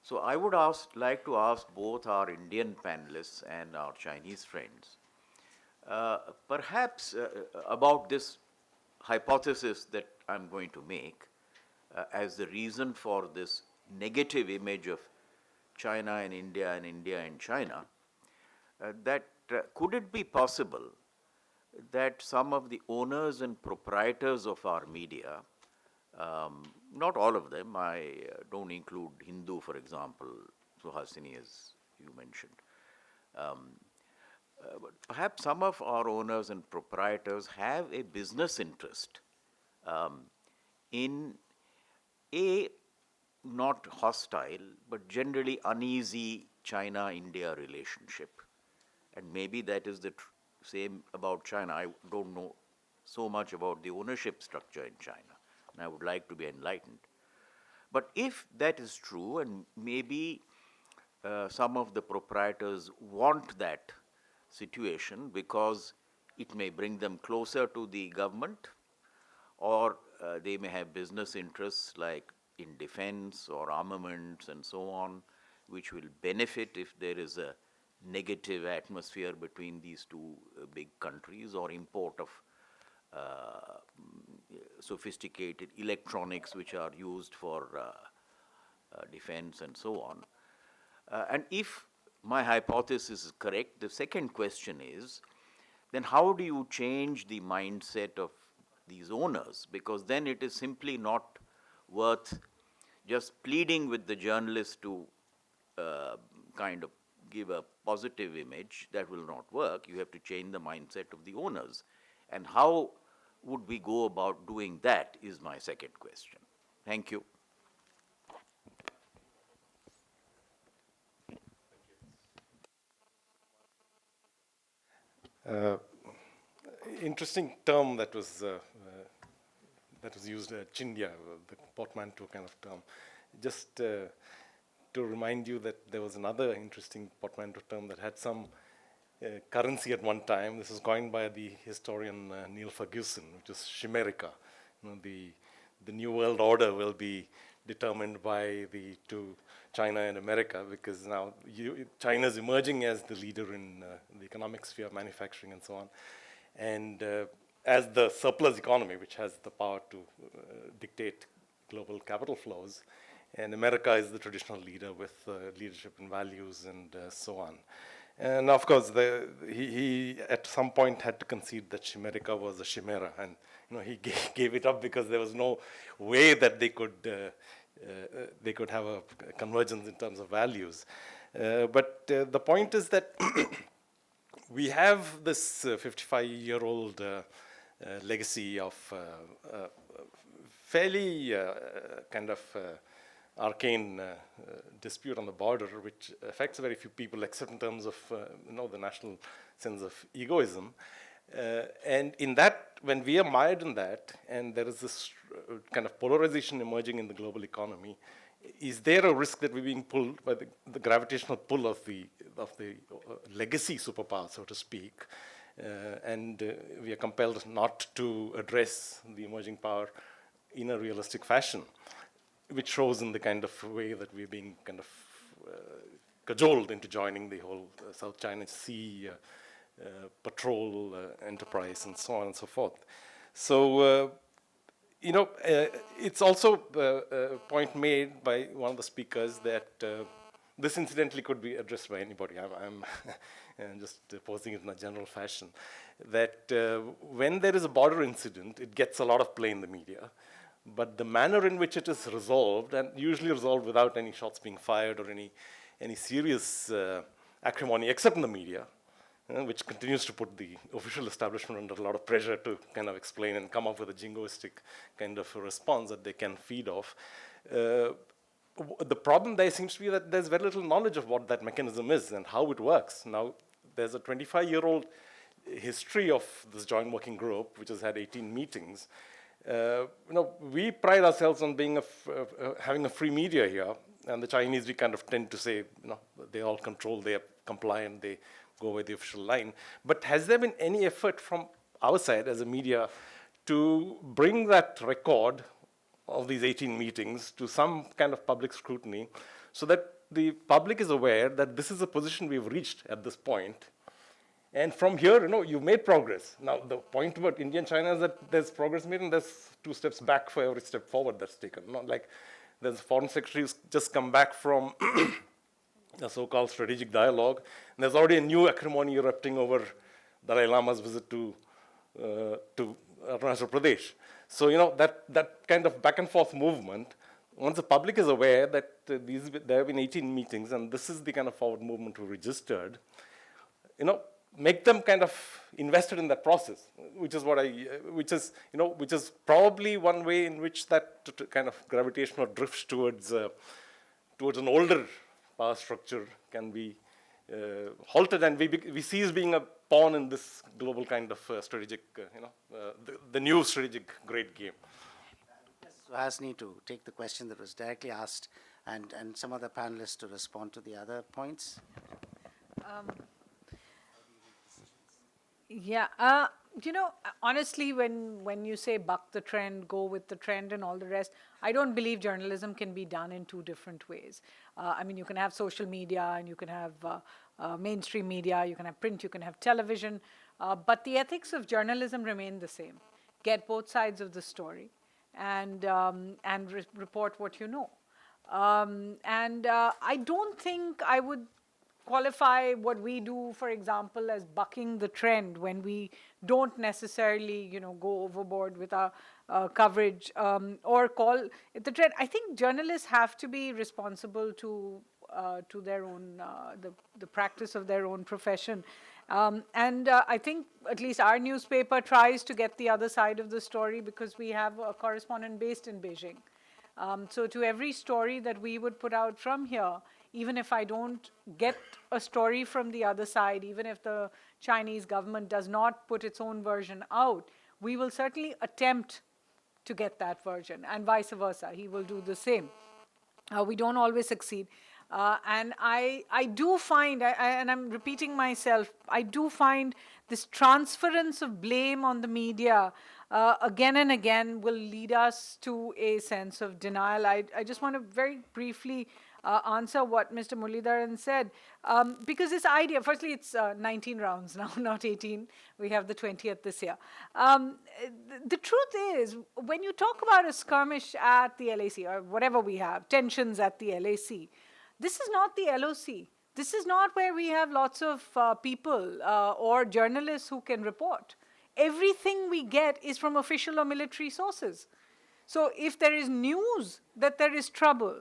So I would like to ask both our Indian panelists and our Chinese friends, perhaps about this hypothesis that I'm going to make as the reason for this negative image of China and India and China, that could it be possible that some of the owners and proprietors of our media, not all of them, I don't include Hindu, for example, Suhasini, as you mentioned, but perhaps some of our owners and proprietors have a business interest in a not hostile but generally uneasy China-India relationship. And maybe that is the same about China. I don't know so much about the ownership structure in China, and I would like to be enlightened. But if that is true, and maybe some of the proprietors want that situation because it may bring them closer to the government, or they may have business interests like in defense or armaments and so on, which will benefit if there is a negative atmosphere between these two big countries, or import of sophisticated electronics which are used for defense and so on. And if my hypothesis is correct, the second question is, then how do you change the mindset of these owners? Because then it is simply not worth just pleading with the journalists to kind of give a positive image. That will not work. You have to change the mindset of the owners. And how would we go about doing that is my second question. Thank you. Interesting term that was used, Chindia, the portmanteau kind of term. Just to remind you that there was another interesting portmanteau term that had some currency at one time. This was coined by the historian Neil Ferguson, which is chimerica. You know, the new world order will be determined by the two, China and America, because now China is emerging as the leader in the economic sphere, manufacturing and so on. And as the surplus economy, which has the power to dictate global capital flows, and America is the traditional leader with leadership and values and so on. And of course, he at some point had to concede that Chimerica was a chimera, and he gave it up because there was no way that they could have a convergence in terms of values. But the point is that we have this 55-year-old legacy of fairly kind of arcane dispute on the border, which affects very few people, except in terms of the national sense of egoism. And in that, when we are mired in that, and there is this kind of polarization emerging in the global economy, is there a risk that we're being pulled by the gravitational pull of the legacy superpower, so to speak, and we are compelled not to address the emerging power in a realistic fashion, which shows in the kind of way that we're being kind of cajoled into joining the whole South China Sea patrol enterprise and so on and so forth. So, it's also a point made by one of the speakers that this incidentally could be addressed by anybody. I'm just posing it in a general fashion, that when there is a border incident, it gets a lot of play in the media, but the manner in which it is resolved, and usually resolved without any shots being fired or any serious acrimony, except in the media, which continues to put the official establishment under a lot of pressure to kind of explain and come up with a jingoistic kind of a response that they can feed off. The problem there seems to be that there's very little knowledge of what that mechanism is and how it works. Now, there's a 25-year-old history of this joint working group, which has had 18 meetings. We pride ourselves on being having a free media here, and the Chinese, we kind of tend to say, they all control, they are compliant, they go by the official line. But has there been any effort from our side as a media to bring that record of these 18 meetings to some kind of public scrutiny so that the public is aware that this is a position we've reached at this point? And from here, you've made progress. Now, the point about India and China is that there's progress made and there's 2 steps back for every step forward that's taken. Not like there's a foreign secretary who's just come back from a so-called strategic dialogue, and there's already a new acrimony erupting over Dalai Lama's visit to Arunachal Pradesh. So, that kind of back and forth movement, once the public is aware that there have been 18 meetings and this is the kind of forward movement we registered, make them kind of invested in that process, which is probably one way in which that kind of gravitational drift towards an older power structure can be halted, and we cease being a pawn in this global kind of strategic, the new strategic great game. Suhasini to take the question that was directly asked, and some other panelists to respond to the other points. Honestly, when you say buck the trend, go with the trend and all the rest, I don't believe journalism can be done in 2 different ways. You can have social media and you can have mainstream media, you can have print, you can have television, but the ethics of journalism remain the same. Get both sides of the story and report what you know. I don't think I would qualify what we do, for example, as bucking the trend when we don't necessarily, go overboard with our coverage or call it the trend. I think journalists have to be responsible to their own, the practice of their own profession. I think at least our newspaper tries to get the other side of the story because we have a correspondent based in Beijing. So to every story that we would put out from here, even if I don't get a story from the other side, even if the Chinese government does not put its own version out, we will certainly attempt to get that version, and vice versa. He will do the same. We don't always succeed. And I do find, and I'm repeating myself, I do find this transference of blame on the media again and again will lead us to a sense of denial. I just want to very briefly answer what Mr. Muralidharan said. Because this idea, firstly, it's 19 rounds now, not 18. We have the 20th this year. The truth is, when you talk about a skirmish at the LAC, or whatever we have, tensions at the LAC, this is not the LOC. This is not where we have lots of people or journalists who can report. Everything we get is from official or military sources. So if there is news that there is trouble,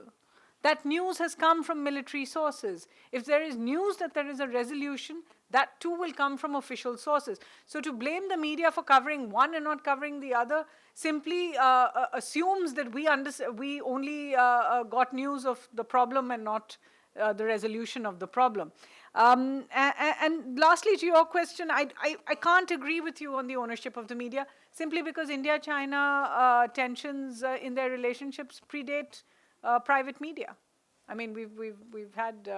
that news has come from military sources. If there is news that there is a resolution, that too will come from official sources. So to blame the media for covering one and not covering the other simply assumes that we only got news of the problem and not the resolution of the problem. And lastly, to your question, I can't agree with you on the ownership of the media, simply because India-China tensions in their relationships predate private media. I mean, we've had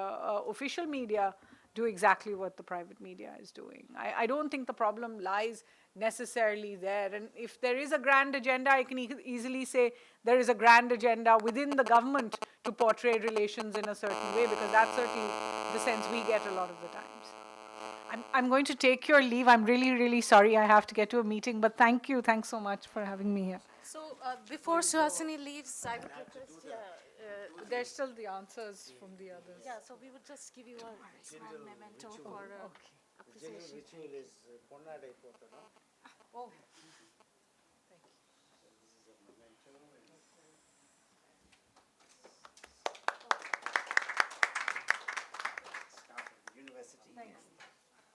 official media do exactly what the private media is doing. I don't think the problem lies necessarily there. And if there is a grand agenda, I can easily say there is a grand agenda within the government to portray relations in a certain way, because that's certainly the sense we get a lot of the times. I'm going to take your leave. I'm really, really sorry I have to get to a meeting, but thank you. Thanks so much for having me here. So before Suhasini leaves, I would request, There's still the answers from the others. yeah, so we would just give you a small memento for appreciation. Oh. University. Thanks.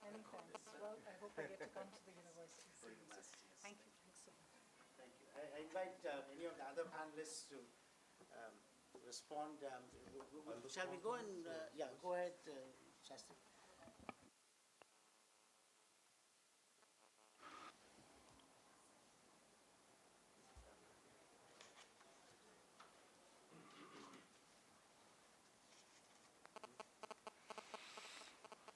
Many thanks. Well, I hope I get to come to the university soon. Thank you. Thanks so much. Thank you. I invite any of the other panelists to respond. Shall we go and, yeah, go ahead, Shastri.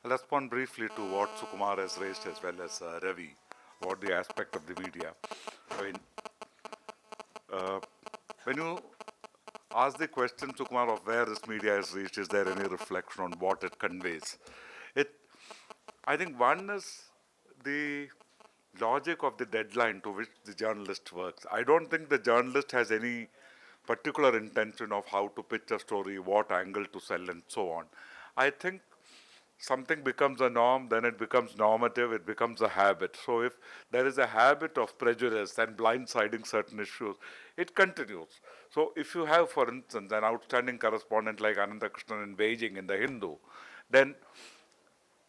I'll respond briefly to what Sukumar has raised as well as Ravi, about the aspect of the media. I mean, when you ask the question, Sukumar, of where this media has reached, is there any reflection on what it conveys? I think one is the logic of the deadline to which the journalist works. I don't think the journalist has any particular intention of how to pitch a story, what angle to sell, and so on. I think something becomes a norm, then it becomes normative, it becomes a habit. So if there is a habit of prejudice and blindsiding certain issues, it continues. So if you have, for instance, an outstanding correspondent like Anandakrishnan in Beijing in the Hindu, then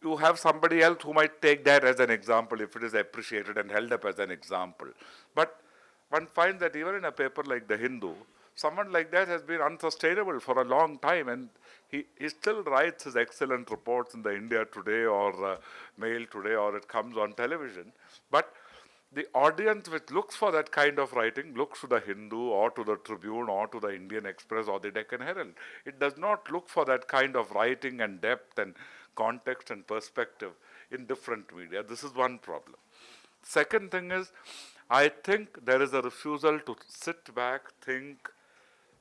you have somebody else who might take that as an example if it is appreciated and held up as an example. But one finds that even in a paper like the Hindu, someone like that has been unsustainable for a long time, and he still writes his excellent reports in the India Today or Mail Today, or it comes on television. But the audience which looks for that kind of writing looks to the Hindu or to the Tribune or to the Indian Express or the Deccan Herald. It does not look for that kind of writing and depth and context and perspective in different media. This is one problem. Second thing is, I think there is a refusal to sit back, think,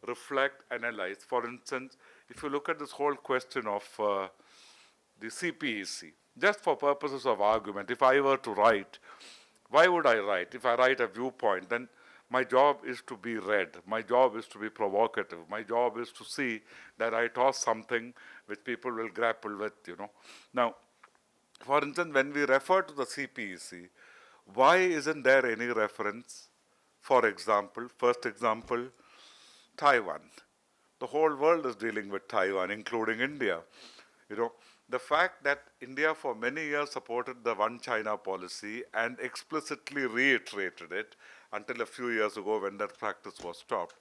reflect, analyze. For instance, if you look at this whole question of the CPEC, just for purposes of argument, if I were to write, why would I write? If I write a viewpoint, then my job is to be read. My job is to be provocative. My job is to see that I toss something which people will grapple with, Now, for instance, when we refer to the CPEC, why isn't there any reference, for example, first example, Taiwan? The whole world is dealing with Taiwan, including India. The fact that India for many years supported the One China policy and explicitly reiterated it until a few years ago when that practice was stopped,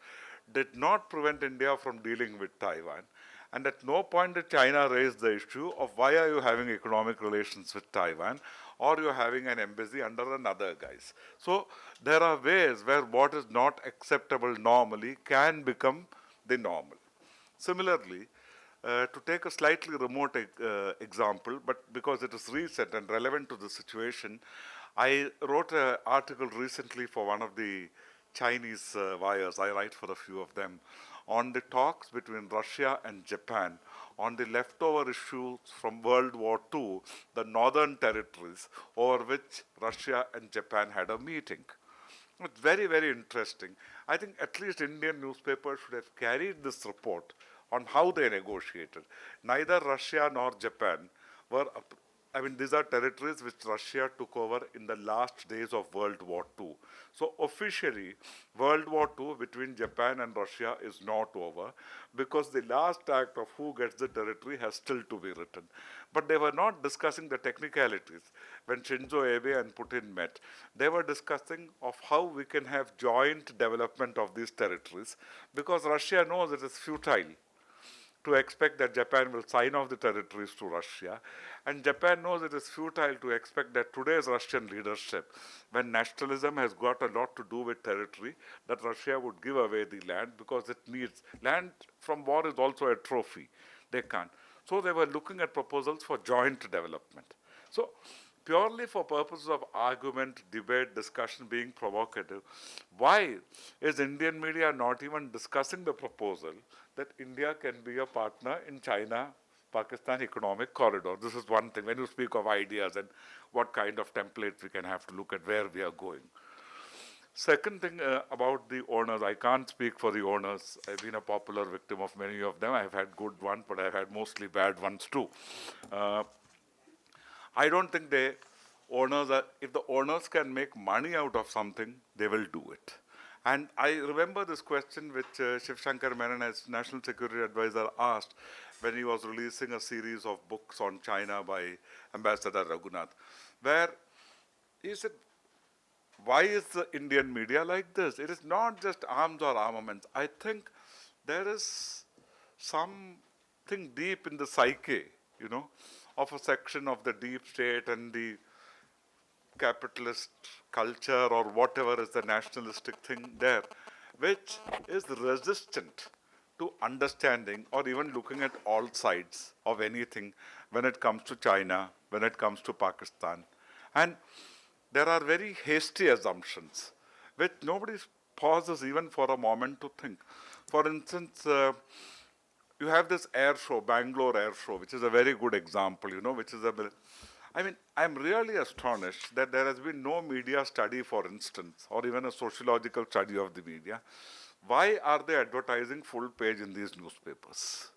did not prevent India from dealing with Taiwan. And at no point did China raise the issue of why are you having economic relations with Taiwan, or you're having an embassy under another guise. So there are ways where what is not acceptable normally can become the normal. Similarly, to take a slightly remote example, but because it is recent and relevant to the situation, I wrote an article recently for one of the Chinese wires, I write for a few of them, on the talks between Russia and Japan on the leftover issues from World War II, the northern territories, over which Russia and Japan had a meeting. It's very, very interesting. I think at least Indian newspapers should have carried this report on how they negotiated. Neither Russia nor Japan were, these are territories which Russia took over in the last days of World War II. So officially, World War II between Japan and Russia is not over, because the last act of who gets the territory has still to be written. But they were not discussing the technicalities. When Shinzo Abe and Putin met, they were discussing of how we can have joint development of these territories, because Russia knows it is futile to expect that Japan will sign off the territories to Russia. And Japan knows it is futile to expect that today's Russian leadership, when nationalism has got a lot to do with territory, that Russia would give away the land because it needs. Land from war is also a trophy. They can't. So they were looking at proposals for joint development. So purely for purposes of argument, debate, discussion, being provocative, why is Indian media not even discussing the proposal that India can be a partner in China-Pakistan economic corridor? This is one thing. When you speak of ideas and what kind of template we can have to look at where we are going. Second thing about the owners, I can't speak for the owners. I've been a popular victim of many of them. I've had good ones, but I've had mostly bad ones too. I don't think if the owners can make money out of something, they will do it. And I remember this question which Shiv Shankar Menon, as National Security Advisor, asked when he was releasing a series of books on China by Ambassador Raghunath, where he said, why is the Indian media like this? It is not just arms or armaments. I think there is something deep in the psyche, of a section of the deep state and the capitalist culture or whatever is the nationalistic thing there, which is resistant to understanding or even looking at all sides of anything when it comes to China, when it comes to Pakistan. And there are very hasty assumptions which nobody pauses even for a moment to think. For instance, you have this air show, Bangalore Air Show, which is a very good example, which is I'm really astonished that there has been no media study, for instance, or even a sociological study of the media. Why are they advertising full page in these newspapers?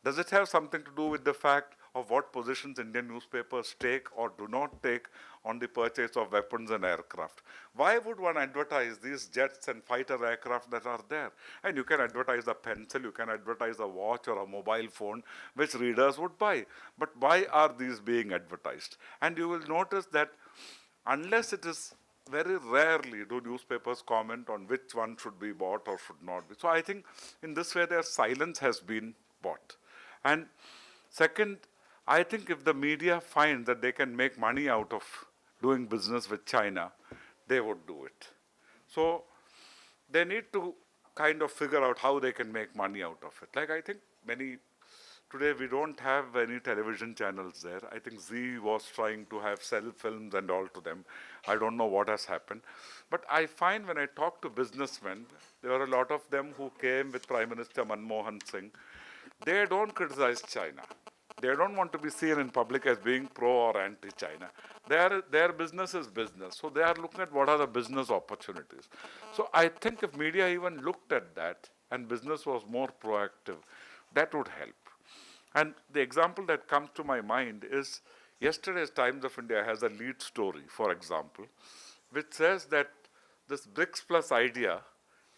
Does it have something to do with the fact of what positions Indian newspapers take or do not take on the purchase of weapons and aircraft? Why would one advertise these jets and fighter aircraft that are there? And you can advertise a pencil, you can advertise a watch or a mobile phone, which readers would buy. But why are these being advertised? And you will notice that unless it is very rarely do newspapers comment on which one should be bought or should not be. So I think in this way their silence has been bought. And second, I think if the media find that they can make money out of doing business with China, they would do it. So they need to kind of figure out how they can make money out of it. Like I think today we don't have any television channels there. I think Zee was trying to sell films and all to them. I don't know what has happened. But I find when I talk to businessmen, there are a lot of them who came with Prime Minister Manmohan Singh. They don't criticize China. They don't want to be seen in public as being pro or anti-China. Their business is business. So they are looking at what are the business opportunities. So I think if media even looked at that and business was more proactive, that would help. And the example that comes to my mind is yesterday's Times of India has a lead story, for example, which says that this BRICS Plus idea,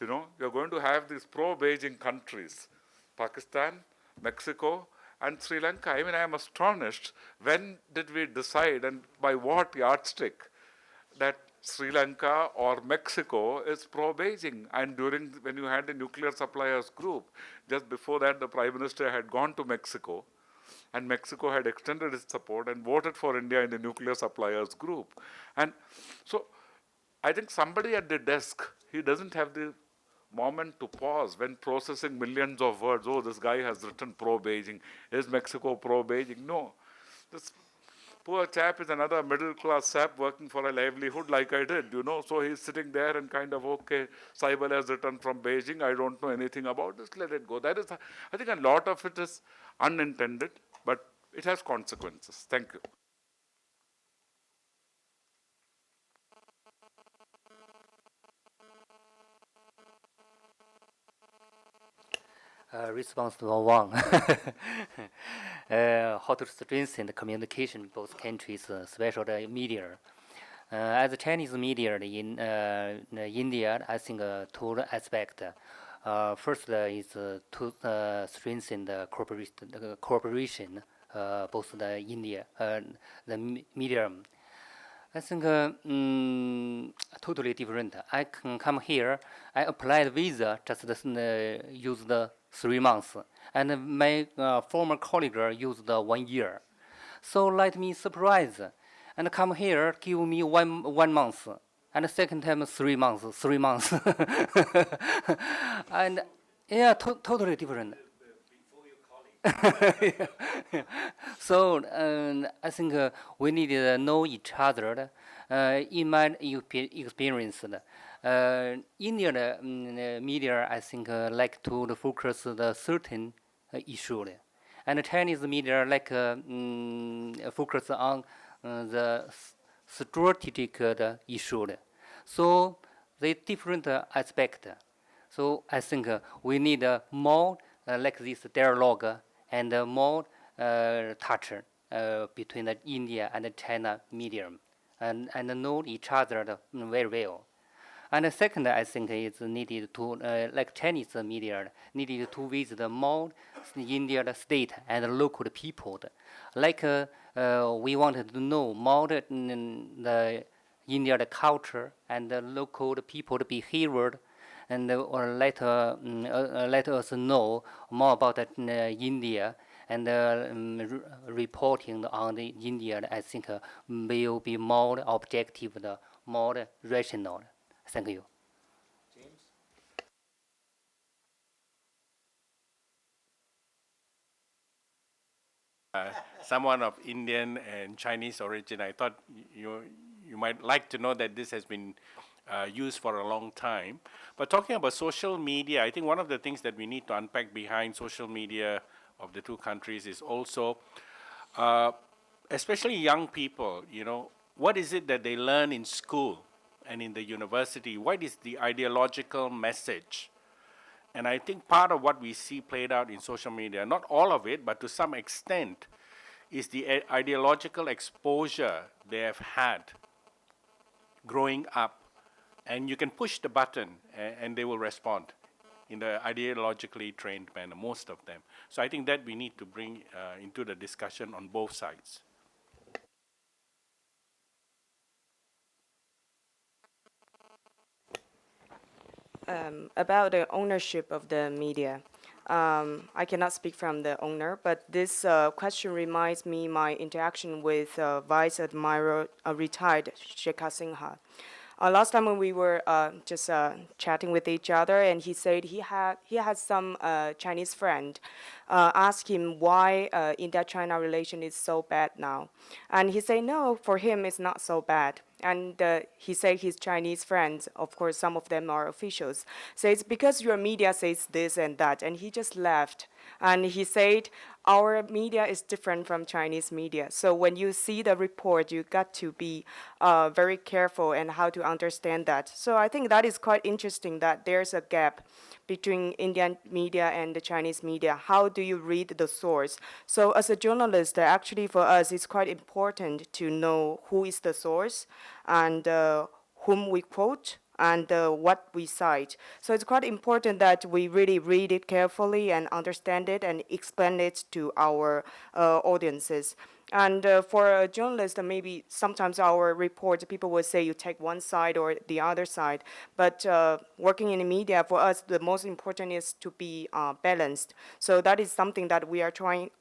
you're going to have these pro-Beijing countries, Pakistan, Mexico, and Sri Lanka. I am astonished. When did we decide and by what yardstick that Sri Lanka or Mexico is pro-Beijing. And when you had the nuclear suppliers group, just before that, the Prime Minister had gone to Mexico, and Mexico had extended its support and voted for India in the nuclear suppliers group. And so I think somebody at the desk, he doesn't have the moment to pause when processing millions of words. Oh, this guy has written pro-Beijing. Is Mexico pro-Beijing? No. This poor chap is another middle-class sap working for a livelihood like I did, So he's sitting there and kind of, okay, Saibal has written from Beijing. I don't know anything about this. Let it go. That is, I think a lot of it is unintended, but it has consequences. Thank you. Response number one. How to strengthen the communication in both countries, especially the media. As a Chinese media in India, I think two aspects. First is to strengthen the cooperation, both the India, the medium. I think totally different. I can come here. I applied visa, just used 3 months, and my former colleague used 1 year. So let me surprise, and come here, give me one month, and the second time 3 months, 3 months, and yeah, totally different. So I think we need to know each other. In my experience, Indian media, I think, like to focus the certain issue, and Chinese media like focus on the strategic issue. So they different aspect. So I think we need more like this dialogue and more touch between the India and the China medium and know each other very well. And the second, I think, is needed to, like Chinese media, needed to visit more Indian state and local people. Like we wanted to know more the Indian culture and the local people behavior, and or let us know more about India, and reporting on the India, I think, will be more objective, more rational. Thank you. Someone of Indian and Chinese origin, I thought you might like to know that this has been used for a long time. But talking about social media, I think one of the things that we need to unpack behind social media of the two countries is also, especially young people, what is it that they learn in school and in the university? What is the ideological message? And I think part of what we see played out in social media, not all of it, but to some extent, is the ideological exposure they have had growing up. And you can push the button and they will respond in the ideologically trained manner, most of them. So I think that we need to bring into the discussion on both sides. About the ownership of the media. I cannot speak from the owner, but this question reminds me my interaction with Vice Admiral retired Shekha Singha. Last time when we were just chatting with each other, and he said he had some Chinese friend ask him why India-China relation is so bad now, and he said no, for him it's not so bad. And he said his Chinese friends, of course some of them are officials, say it's because your media says this and that, and he just left. And he said, our media is different from Chinese media. So when you see the report, you got to be very careful and how to understand that. So I think that is quite interesting that there's a gap between Indian media and the Chinese media. How do you read the source? So as a journalist, actually for us, it's quite important to know who is the source and whom we quote and what we cite. So it's quite important that we really read it carefully and understand it and explain it to our audiences. And for a journalist, maybe sometimes our report, people will say you take one side or the other side. But working in the media, for us, the most important is to be balanced. So that is something that we are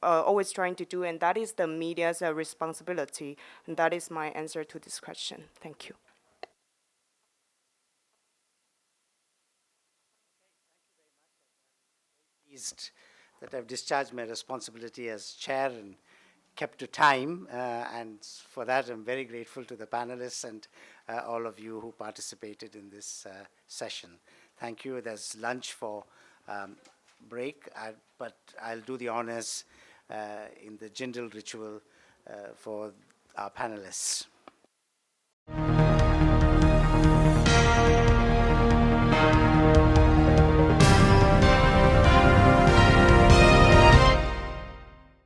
always trying to do, and that is the media's responsibility. And that is my answer to this question. Thank you. Pleased that I've discharged my responsibility as chair and kept to time, and for that I'm very grateful to the panelists and all of you who participated in this session. Thank you. There's lunch for break, but I'll do the honors in the Jindal ritual for our panelists.